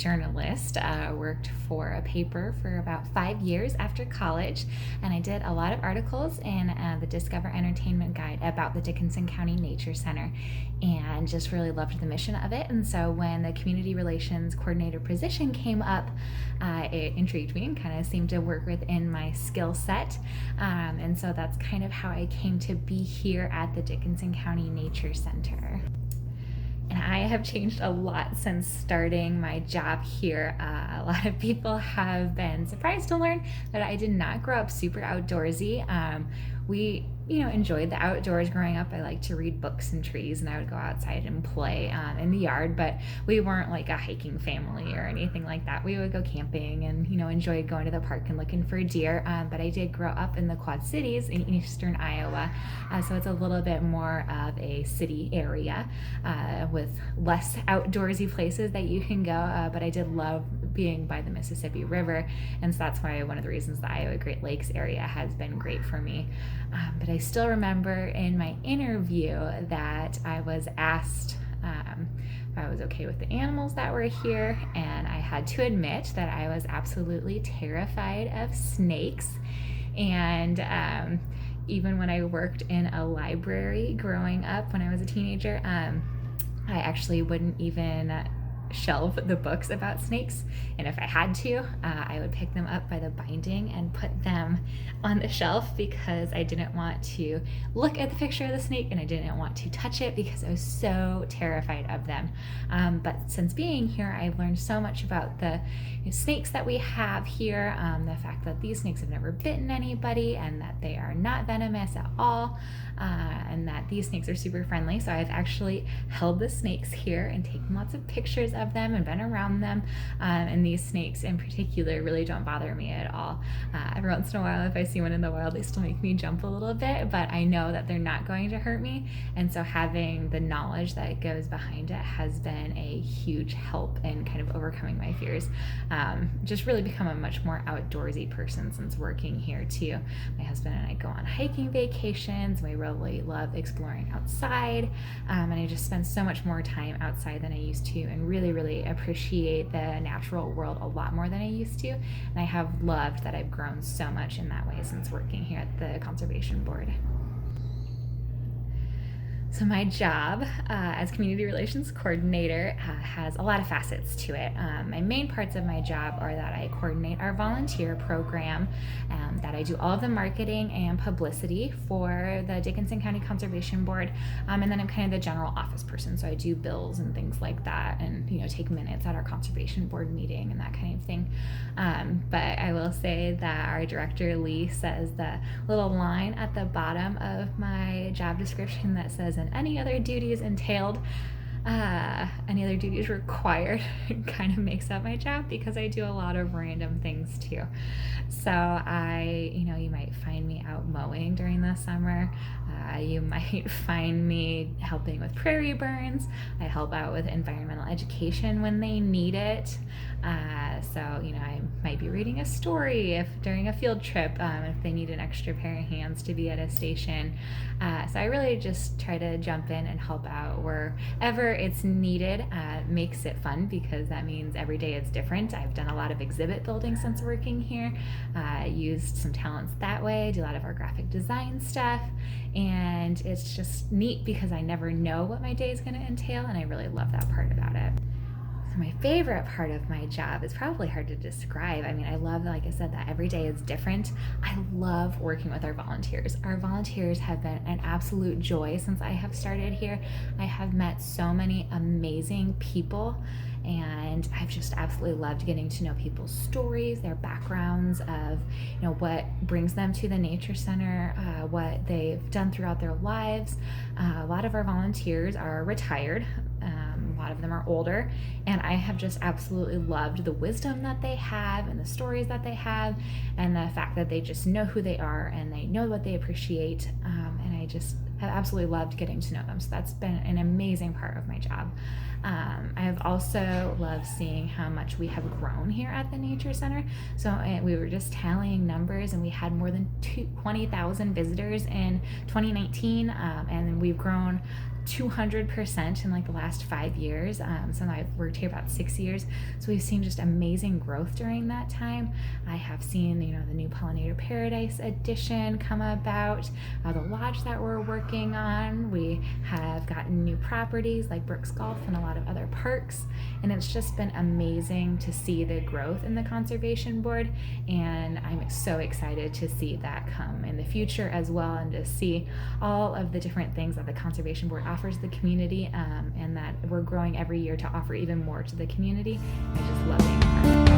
journalist, worked for a paper for about 5 years after college, and I did a lot of articles in the Discover Entertainment Guide about the Dickinson County Nature Center, and just really loved the mission of it. And so when the community relations coordinator position came up, it intrigued me and kind of seemed to work within my skill set. And so that's kind of how I came to be here at the Dickinson County Nature Center. And I have changed a lot since starting my job here. A lot of people have been surprised to learn that I did not grow up super outdoorsy. We enjoyed the outdoors growing up. I liked to read books and trees, and I would go outside and play in the yard, but we weren't like a hiking family or anything like that. We would go camping and, enjoyed going to the park and looking for deer. But I did grow up in the Quad Cities in eastern Iowa, so it's a little bit more of a city area with less outdoorsy places that you can go, but I did love being by the Mississippi River, and so that's why one of the reasons the Iowa Great Lakes area has been great for me. But I still remember in my interview that I was asked if I was okay with the animals that were here, and I had to admit that I was absolutely terrified of snakes. And even when I worked in a library growing up when I was a teenager, I actually wouldn't even shelve the books about snakes, and if I had to, I would pick them up by the binding and put them on the shelf because I didn't want to look at the picture of the snake, and I didn't want to touch it because I was so terrified of them. But since being here, I've learned so much about the snakes that we have here, the fact that these snakes have never bitten anybody and that they are not venomous at all, and that these snakes are super friendly. So I've actually held the snakes here and taken lots of pictures of them and been around them, and these snakes in particular really don't bother me at all. Every once in a while, if I see one in the wild, they still make me jump a little bit, but I know that they're not going to hurt me, and so having the knowledge that goes behind it has been a huge help in kind of overcoming my fears. Just really become a much more outdoorsy person since working here too. My husband and I go on hiking vacations, and we really love exploring outside, and I just spend so much more time outside than I used to, and really appreciate the natural world a lot more than I used to. And I have loved that I've grown so much in that way since working here at the Conservation Board. So my job as community relations coordinator has a lot of facets to it. My main parts of my job are that I coordinate our volunteer program, that I do all of the marketing and publicity for the Dickinson County Conservation Board, and then I'm kind of the general office person, so I do bills and things like that, and take minutes at our conservation board meeting and that kind of thing. But I will say that our director Lee says the little line at the bottom of my job description that says, "And any other duties entailed," any other duties required, kind of makes up my job because I do a lot of random things too. So you might find me out mowing during the summer. You might find me helping with prairie burns. I help out with environmental education when they need it. So I might be reading a story during a field trip, if they need an extra pair of hands to be at a station. So I really just try to jump in and help out wherever it's needed. Makes it fun because that means every day it's different. I've done a lot of exhibit building since working here. Used some talents that way. Do a lot of our graphic design stuff, and it's just neat because I never know what my day is going to entail, and I really love that part about it. My favorite part of my job is probably hard to describe. I mean, I love, like I said, that every day is different. I love working with our volunteers. Our volunteers have been an absolute joy since I have started here. I have met so many amazing people, and I've just absolutely loved getting to know people's stories, their backgrounds of, what brings them to the Nature Center, what they've done throughout their lives. A lot of our volunteers are retired. A lot of them are older, and I have just absolutely loved the wisdom that they have and the stories that they have, and the fact that they just know who they are and they know what they appreciate, and I just have absolutely loved getting to know them. So that's been an amazing part of my job. I have also loved seeing how much we have grown here at the Nature Center. So we were just tallying numbers, and we had more than 20,000 visitors in 2019, and we've grown 200% in like the last 5 years. So I've worked here about 6 years. So we've seen just amazing growth during that time. I have seen, the new Pollinator Paradise addition come about, the lodge that we're working on. We have gotten new properties like Brooks Golf and a lot of other parks. And it's just been amazing to see the growth in the Conservation Board. And I'm so excited to see that come in the future as well, and to see all of the different things that the Conservation Board offers the community, and that we're growing every year to offer even more to the community. I just love being a part of it.